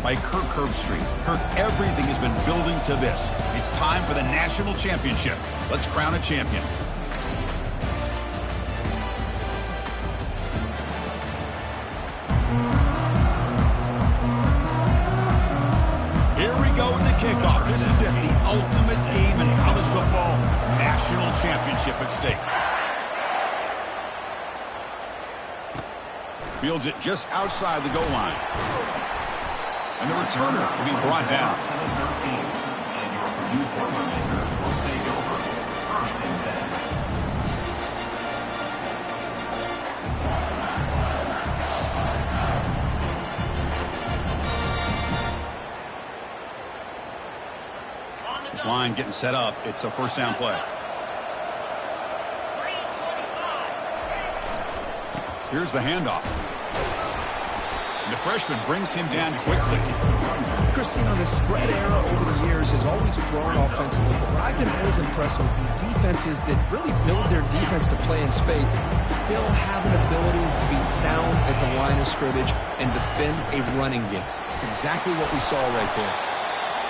by Kirk Herbstreit. Kirk, everything has been building to this. It's time for the national championship. Let's crown a champion. Here we go with the kickoff. This is it, the ultimate game in college football. National championship at stake. Fields it just outside the goal line. And the returner will be brought down. This line getting set up. It's a first down play. Here's the handoff. And the freshman brings him down quickly. Christine, on the spread era over the years has always grown offensively, but what I've been always impressed with defenses that really build their defense to play in space still have an ability to be sound at the line of scrimmage and defend a running game. It's exactly what we saw right there.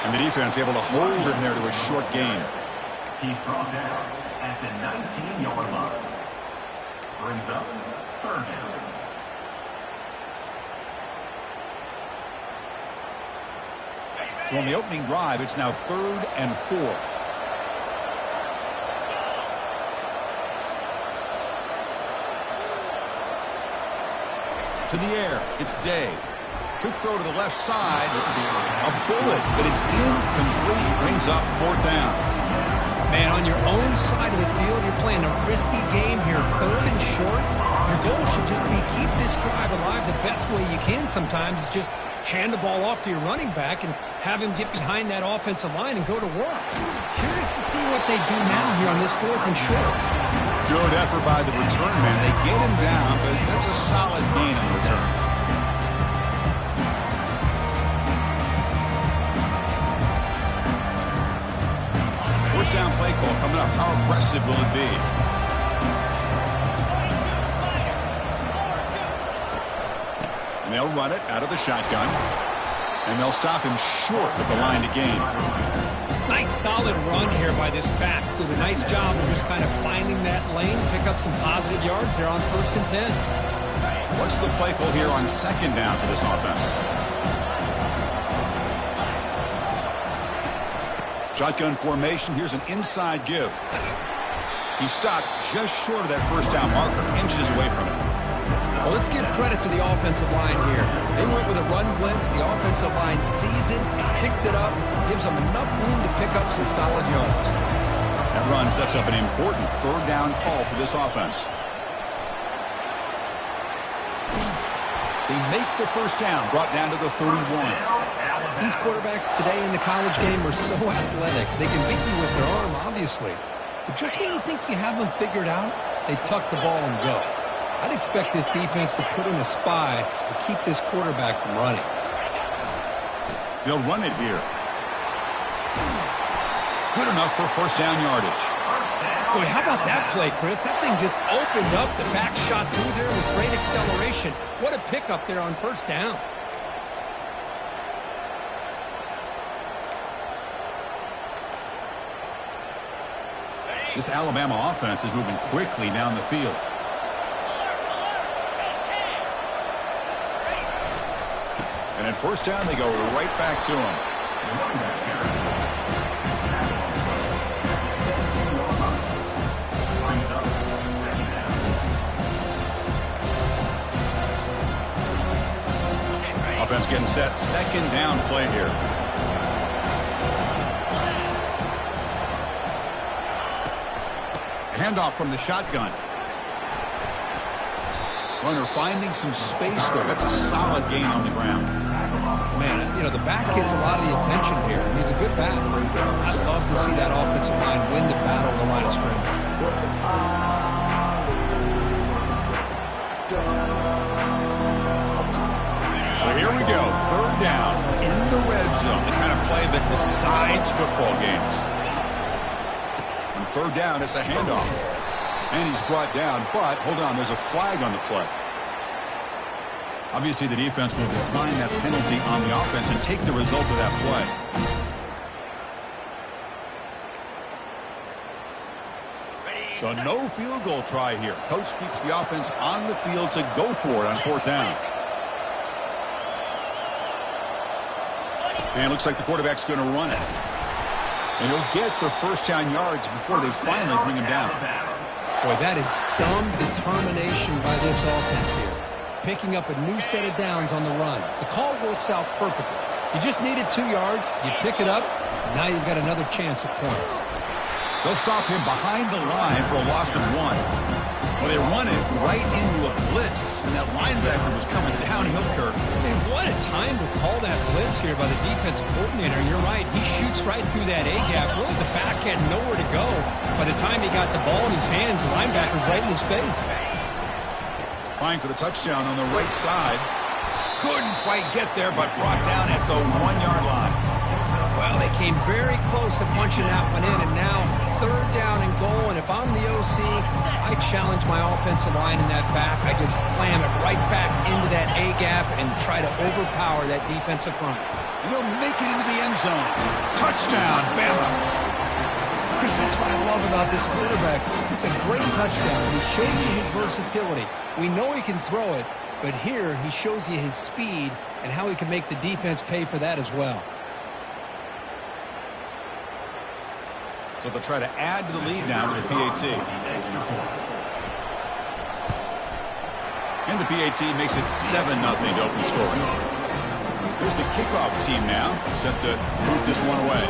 And the defense able to hold him there to a short gain. He's brought down at the 19-yard line. Brings up third down. So on the opening drive, it's now 3rd and 4. To the air, it's Day. Quick throw to the left side. A bullet, but it's incomplete. Brings up 4th down. Man, on your own side of the field, you're playing a risky game here. 3rd and short. Your goal should just be keep this drive alive the best way you can sometimes is just hand the ball off to your running back and have him get behind that offensive line and go to work. Curious to see what they do now here on this 4th and short. Good effort by the return man. They get him down, but that's a solid gain on the return. First down play call coming up. How aggressive will it be? And they'll run it out of the shotgun. And they'll stop him short of the line to gain. Nice solid run here by this back. Did a nice job of just kind of finding that lane, pick up some positive yards there on 1st and 10. What's the play call here on 2nd down for this offense? Shotgun formation. Here's an inside give. He stopped just short of that first down marker, inches away from it. Well, let's give credit to the offensive line here. They went with a run blitz. The offensive line sees it, picks it up, gives them enough room to pick up some solid yards. That run sets up an important 3rd down call for this offense. They make the first down, brought down to the 31. These quarterbacks today in the college game are so athletic. They can beat you with their arm, obviously. But just when you think you have them figured out, they tuck the ball and go. I'd expect this defense to put in a spy to keep this quarterback from running. They'll run it here. Good enough for first down yardage. Boy, how about that play, Chris? That thing just opened up. The back shot through there with great acceleration. What a pickup there on first down. This Alabama offense is moving quickly down the field. And at first down, they go right back to him. Offense getting set. 2nd down play here. Handoff from the shotgun. Runner finding some space there. That's a solid gain on the ground. Man, you know, the back gets a lot of the attention here. He's a good back. I'd love to see that offensive line win the battle on the line of scrimmage. So here we go. 3rd down in the red zone. The kind of play that decides football games. On 3rd down, it's a handoff. And he's brought down, but hold on, there's a flag on the play. Obviously, the defense will decline that penalty on the offense and take the result of that play. So no field goal try here. Coach keeps the offense on the field to go for it on 4th down. And it looks like the quarterback's going to run it. And he'll get the first down yards before they finally bring him down. Boy, that is some determination by this offense here. Picking up a new set of downs on the run. The call works out perfectly. You just needed 2 yards. You pick it up. Now you've got another chance at points. They'll stop him behind the line for a loss of 1. Well, they run it right into a blitz, and that linebacker was coming downhill, Kirk. Man, what a time to call that blitz here by the defensive coordinator. You're right. He shoots right through that A-gap. Really, the back had nowhere to go. By the time he got the ball in his hands, the linebacker's right in his face. Trying for the touchdown on the right side. Couldn't quite get there, but brought down at the 1-yard line. Well, they came very close to punching that one in, and now 3rd down and goal. And if I'm the OC, I challenge my offensive line in that back. I just slam it right back into that A-gap and try to overpower that defensive front. And he'll make it into the end zone. Touchdown, Bama. Chris, that's what I love about this quarterback. It's a great touchdown. He shows you his versatility. We know he can throw it, but here he shows you his speed and how he can make the defense pay for that as well. So they'll try to add to the lead now with the PAT. And the PAT makes it 7-0 to open scoring. Here's the kickoff team now, set to move this one away.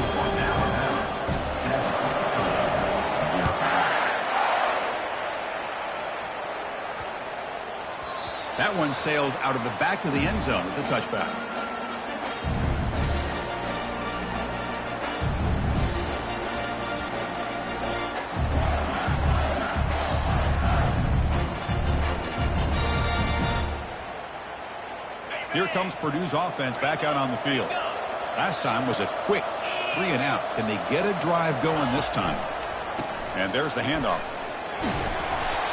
That one sails out of the back of the end zone with the touchback. Here comes Purdue's offense back out on the field. Last time was a quick 3-and-out. Can they get a drive going this time? And there's the handoff.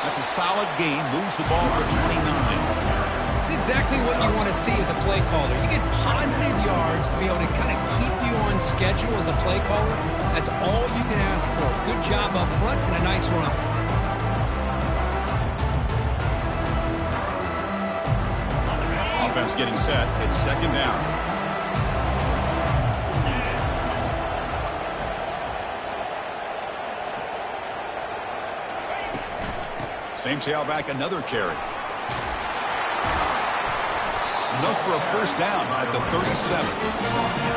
That's a solid gain. Moves the ball to the 29. It's exactly what you want to see as a play caller. You get positive yards to be able to kind of keep you on schedule as a play caller. That's all you can ask for. Good job up front and a nice run. Offense getting set. It's 2nd down. Same tailback, another carry. Enough for a first down at the 37.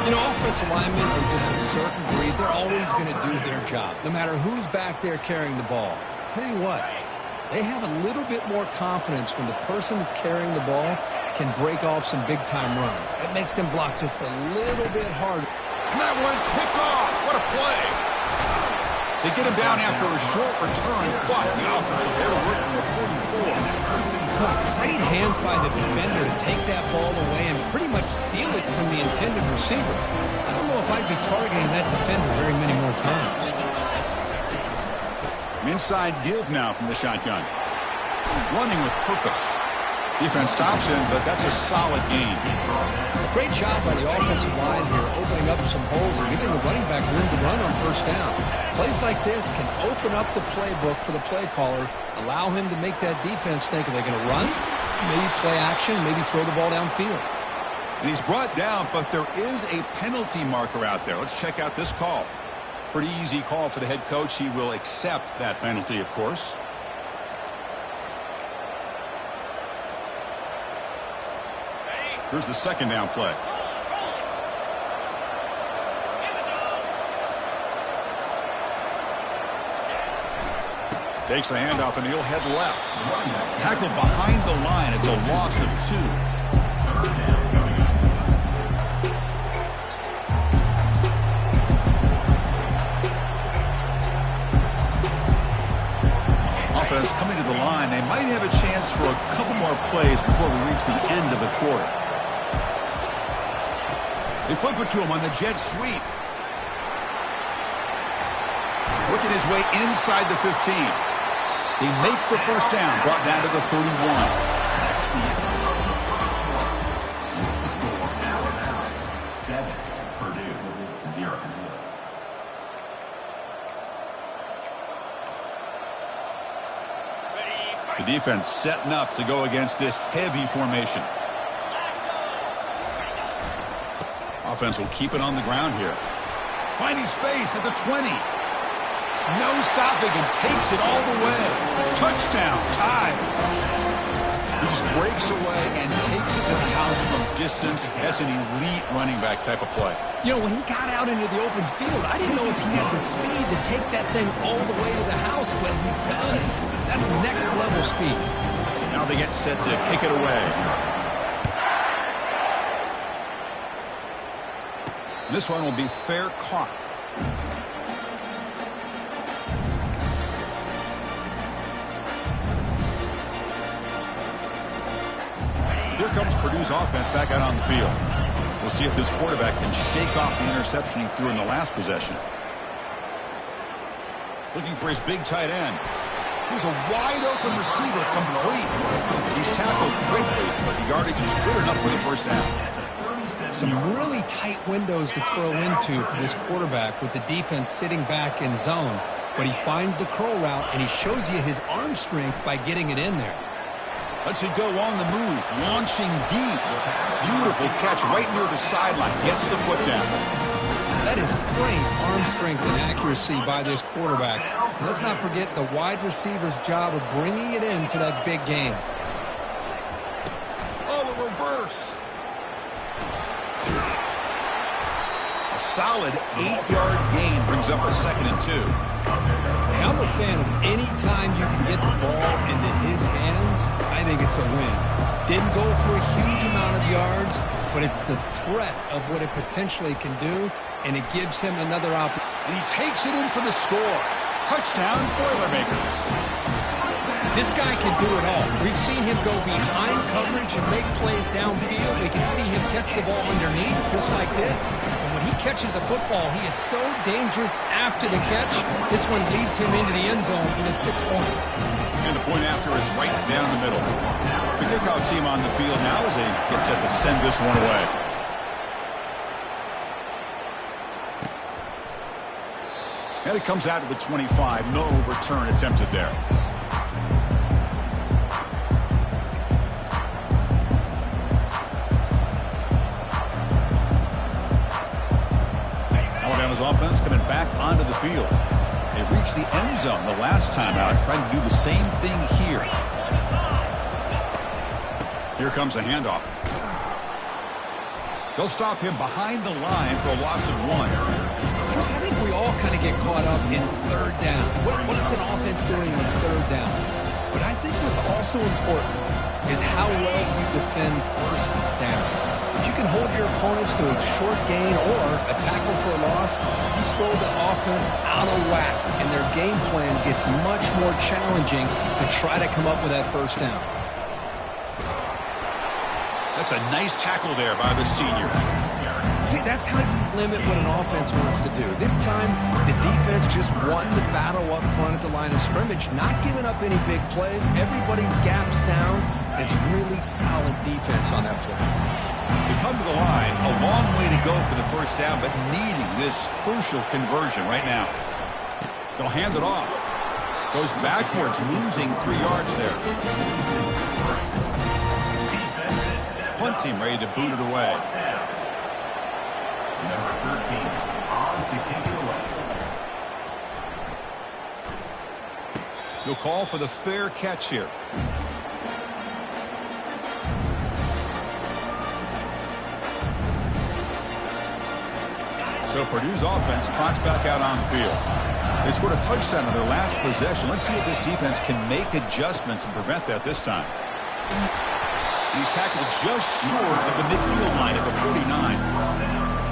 You know, offensive linemen are just a certain breed. They're always going to do their job, no matter who's back there carrying the ball. I'll tell you what, they have a little bit more confidence when the person that's carrying the ball can break off some big-time runs. That makes them block just a little bit harder. And that one's picked off. What a play. They get him down after a short return, but the offensive player working with 44. Great hands by the defender to take that ball away and pretty much steal it from the intended receiver. I don't know if I'd be targeting that defender very many more times. Inside give now from the shotgun. Running with purpose. Defense stops him, but that's a solid gain. Great job by the offensive line here, opening up some holes and giving the running back room to run on first down. Plays like this can open up the playbook for the play caller, allow him to make that defense think, are they going to run? Maybe play action, maybe throw the ball downfield. And he's brought down, but there is a penalty marker out there. Let's check out this call. Pretty easy call for the head coach. He will accept that penalty, of course. Here's the 2nd down play. Takes the handoff and he'll head left. Tackled behind the line. It's a loss of 2. Offense coming to the line. They might have a chance for a couple more plays before we reach the end of the quarter. They flip it to him on the jet sweep. Working his way inside the 15. They make the first down, brought down to the 31. 7, Purdue 0. The defense setting up to go against this heavy formation. Offense will keep it on the ground here. Finding space at the 20. No stopping and takes it all the way. Touchdown, tied. He just breaks away and takes it to the house from distance. That's an elite running back type of play. You know, when he got out into the open field, I didn't know if he had the speed to take that thing all the way to the house, but he does. That's next level speed. Now they get set to kick it away. This one will be fair caught. Here comes Purdue's offense back out on the field. We'll see if this quarterback can shake off the interception he threw in the last possession. Looking for his big tight end. Here's a wide-open receiver complete. He's tackled quickly, but the yardage is good enough for the first down. Some really tight windows to throw into for this quarterback with the defense sitting back in zone. But he finds the curl route, and he shows you his arm strength by getting it in there. Lets it go on the move, launching deep. Beautiful catch right near the sideline. Gets the foot down. That is great arm strength and accuracy by this quarterback. And let's not forget the wide receiver's job of bringing it in for that big game. Oh, a reverse. A solid 8-yard gain brings up a 2nd and 2. I'm a fan of any time you can get the ball into his hands. I think it's a win. Didn't go for a huge amount of yards, but it's the threat of what it potentially can do, and it gives him another opportunity. And he takes it in for the score. Touchdown, Boilermakers. This guy can do it all. We've seen him go behind coverage and make plays downfield. We can see him catch the ball underneath, just like this. And when he catches a football, he is so dangerous after the catch. This one leads him into the end zone for the 6 points. And the point after is right down the middle. The kickoff team on the field now as they get set to send this one away. And it comes out to the 25. No return attempted there. Alabama's offense coming back onto the field. They reached the end zone the last time out, trying to do the same thing here. Here comes a handoff. They'll stop him behind the line for a loss of 1. Chris, I think we all kind of get caught up in third down. What is an offense doing on third down? But I think what's also important is how well you defend first down. If you can hold your opponents to a short gain or a tackle for a loss, you throw the offense out of whack, and their game plan gets much more challenging to try to come up with that first down. That's a nice tackle there by the senior. See, that's how you limit what an offense wants to do. This time, the defense just won the battle up front at the line of scrimmage, not giving up any big plays. Everybody's gap sound. It's really solid defense on that play. They come to the line, a long way to go for the first down, but needing this crucial conversion right now. They'll hand it off. Goes backwards, losing 3 yards there. Punt team ready to boot it away. Number 13 on to kick it away. He'll call for the fair catch here. So Purdue's offense trots back out on the field. They scored a touchdown on their last possession. Let's see if this defense can make adjustments and prevent that this time. He's tackled just short of the midfield line at the 49.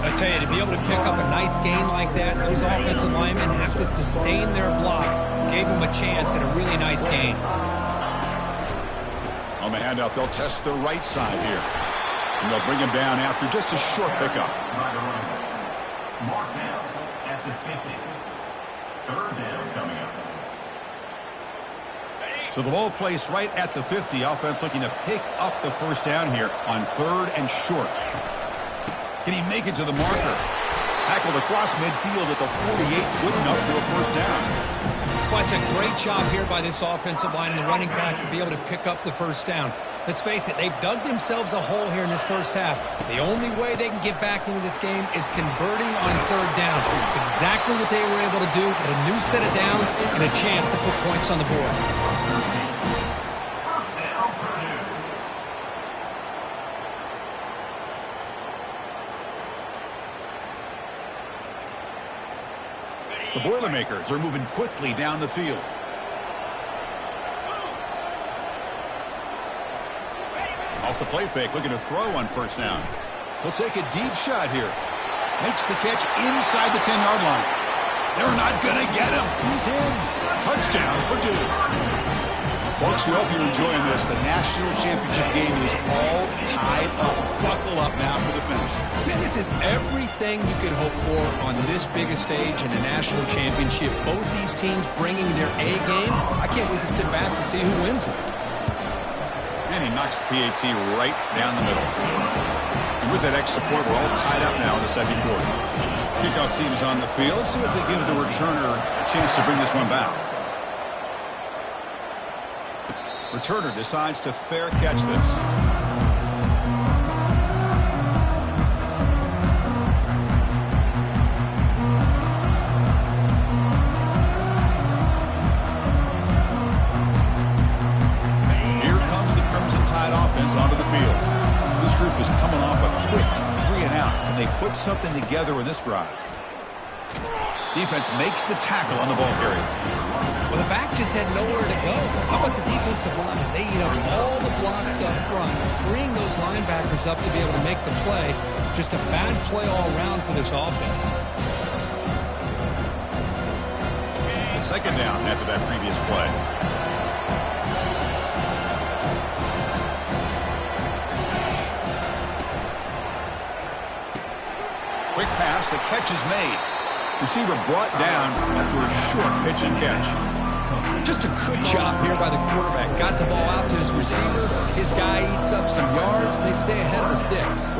I tell you, to be able to pick up a nice gain like that, those offensive linemen have to sustain their blocks. Gave them a chance at a really nice gain. On the handoff, they'll test the right side here. And they'll bring him down after just a short pickup. Mark now at the 50. Third down coming up. So the ball placed right at the 50. Offense looking to pick up the first down here on 3rd and short. Can he make it to the marker? Tackled across midfield at the 48, good enough for a first down. Well, it's a great job here by this offensive line and the running back to be able to pick up the first down. Let's face it, they've dug themselves a hole here in this first half. The only way they can get back into this game is converting on third down. It's exactly what they were able to do, get a new set of downs and a chance to put points on the board. The Boilermakers are moving quickly down the field. Off the play fake, looking to throw on first down. He'll take a deep shot here. Makes the catch inside the 10-yard line. They're not going to get him. He's in. Touchdown, Purdue. Folks, we hope you're enjoying this. The national championship game is all tied up. Buckle up now for the finish. Man, this is everything you could hope for on this biggest stage in a national championship. Both these teams bringing their A game. I can't wait to sit back and see who wins it. And he knocks the PAT right down the middle. And with that extra point, we're all tied up now in the second quarter. Kickoff team's on the field. See if they give the returner a chance to bring this one back. Returner decides to fair catch this. Here comes the Crimson Tide offense onto the field. This group is coming off a quick 3-and-out. Can they put something together in this drive? Defense makes the tackle on the ball carrier. Well, the back just had nowhere to go. How about the defensive line? They eat up all the blocks up front, freeing those linebackers up to be able to make the play. Just a bad play all around for this offense. Second down after that previous play. Quick pass, the catch is made. Receiver brought down after a short pitch and catch. Just a good job here by the quarterback. Got the ball out to his receiver. His guy eats up some yards. They stay ahead of the sticks.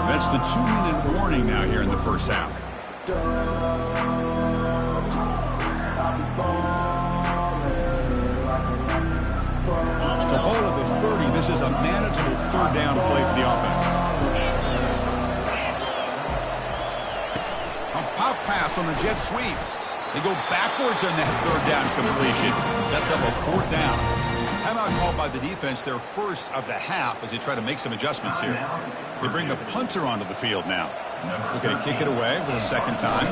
That's the 2-minute warning now here in the first half. It's a ball at the 30. This is a manageable third down play for the offense. Pop pass on the jet sweep. They go backwards on that third down completion. Sets up a fourth down. Timeout called by the defense, their first of the half as they try to make some adjustments here. They bring the punter onto the field now. Looking to kick it away for the second time.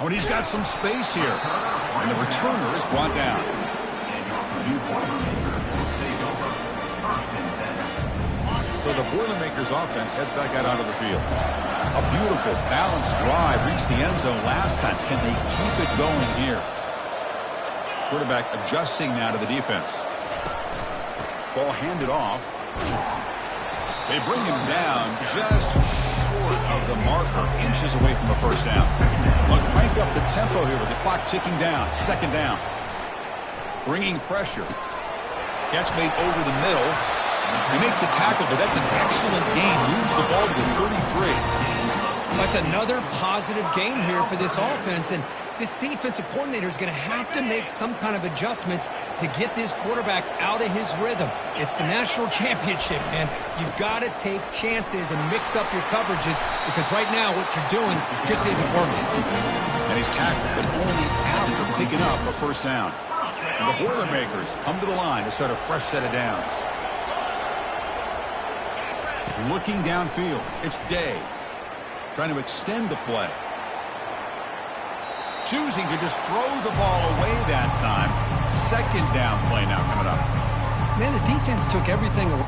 Oh, and he's got some space here. And the returner is brought down. So the Boilermakers offense heads back out onto the field. A beautiful, balanced drive reached the end zone last time. Can they keep it going here? Quarterback adjusting now to the defense. Ball handed off. They bring him down just short of the marker, inches away from a first down. Look, crank up the tempo here with the clock ticking down. Second down. Bringing pressure. Catch made over the middle. They make the tackle, but that's an excellent game. Moves the ball to the 33. That's another positive game here for this offense, and this defensive coordinator is going to have to make some kind of adjustments to get this quarterback out of his rhythm. It's the national championship, man. You've got to take chances and mix up your coverages because right now what you're doing just isn't working. And he's tackled, but only after picking up a first down. And the Boilermakers come to the line to start a fresh set of downs. Looking downfield, it's Day. Trying to extend the play. Choosing to just throw the ball away that time. Second down play now coming up. Man, the defense took everything away.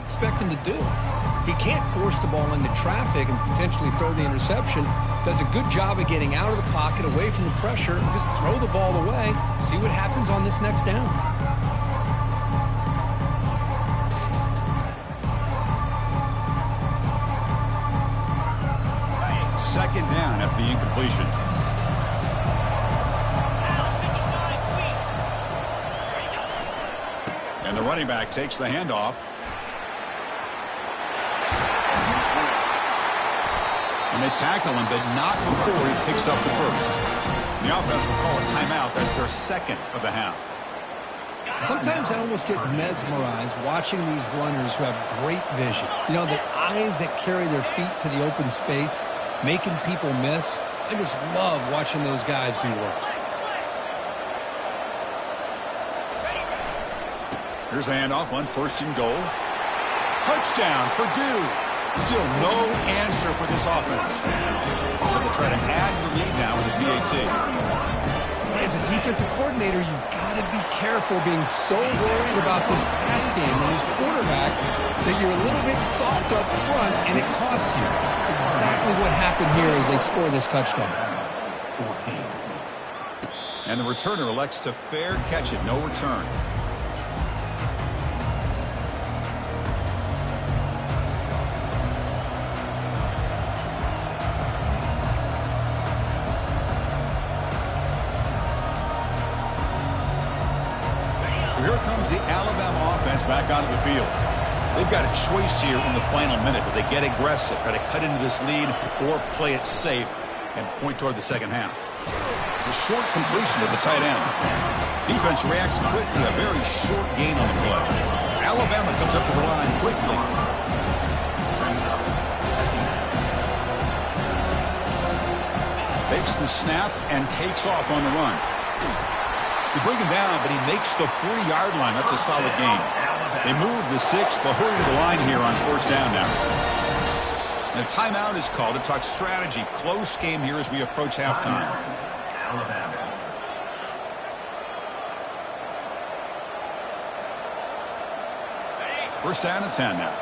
Expect him to do. He can't force the ball into traffic and potentially throw the interception. Does a good job of getting out of the pocket, away from the pressure, and just throw the ball away. See what happens on this next down. Second down after the incompletion. And the running back takes the handoff. And they tackle him, but not before he picks up the first. The offense will call a timeout. That's their second of the half. Sometimes I almost get mesmerized watching these runners who have great vision. You know, the eyes that carry their feet to the open space, making people miss. I just love watching those guys do work. Here's the handoff on 1st and goal. Touchdown, Purdue. Still no answer for this offense. They'll try to add the lead now with the PAT. As a defensive coordinator, you've got to be careful being so worried about this pass game and this quarterback that you're a little bit soft up front and it costs you. It's exactly what happened here as they score this touchdown. 14. And the returner elects to fair catch it. No return. Here comes the Alabama offense back onto the field. They've got a choice here in the final minute. Do they get aggressive, try to cut into this lead, or play it safe and point toward the second half? The short completion of the tight end. Defense reacts quickly, a very short gain on the play. Alabama comes up to the line quickly. Takes the snap and takes off on the run. They bring him down, but he makes the 4-yard line. That's a solid gain. They move the 6. They'll hurry to the line here on 1st down now. And a timeout is called to talk strategy. Close game here as we approach halftime. Alabama. First down and 10 now.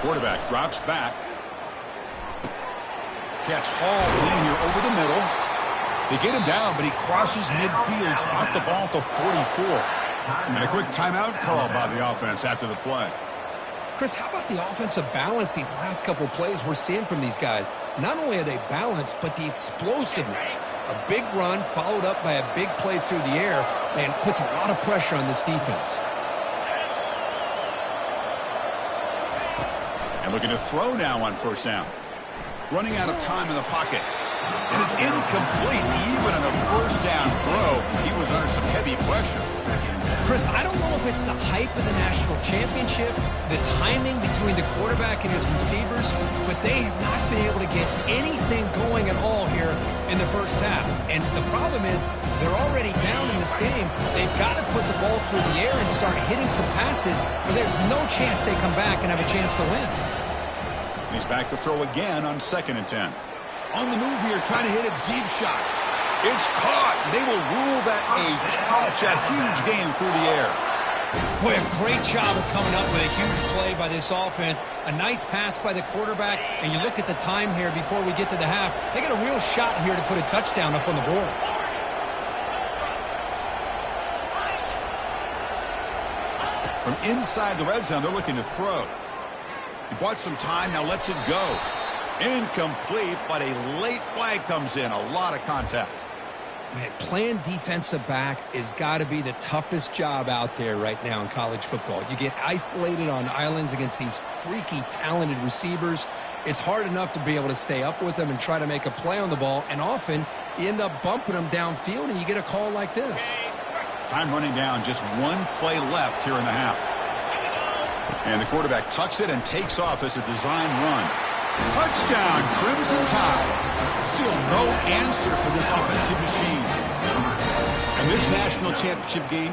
Quarterback drops back. Catch hauled in here over the middle. They get him down, but he crosses midfield, spot the ball at the 44. And a quick timeout call by the offense after the play. Chris, how about the offensive balance these last couple plays we're seeing from these guys? Not only are they balanced, but the explosiveness. A big run followed up by a big play through the air, and puts a lot of pressure on this defense. And looking to throw now on 1st down. Running out of time in the pocket. And it's incomplete. Even on a 1st down throw, he was under some heavy pressure. Chris, I don't know if it's the hype of the national championship, the timing between the quarterback and his receivers, but they have not been able to get anything going at all here in the first half. And the problem is they're already down in this game. They've got to put the ball through the air and start hitting some passes, or there's no chance they come back and have a chance to win. He's back to throw again on 2nd and 10. On the move here, trying to hit a deep shot. It's caught. They will rule that a catch, a huge gain through the air. Boy, a great job of coming up with a huge play by this offense. A nice pass by the quarterback, and you look at the time here before we get to the half. They got a real shot here to put a touchdown up on the board. From inside the red zone, they're looking to throw. He bought some time, now lets it go. Incomplete, but a late flag comes in. A lot of contact. Man, playing defensive back has got to be the toughest job out there right now in college football. You get isolated on islands against these freaky, talented receivers. It's hard enough to be able to stay up with them and try to make a play on the ball, and often you end up bumping them downfield and you get a call like this. Time running down, just one play left here in the half. And the quarterback tucks it and takes off as a design run. Touchdown, Crimson Tide. Still no answer for this offensive machine. And this national championship game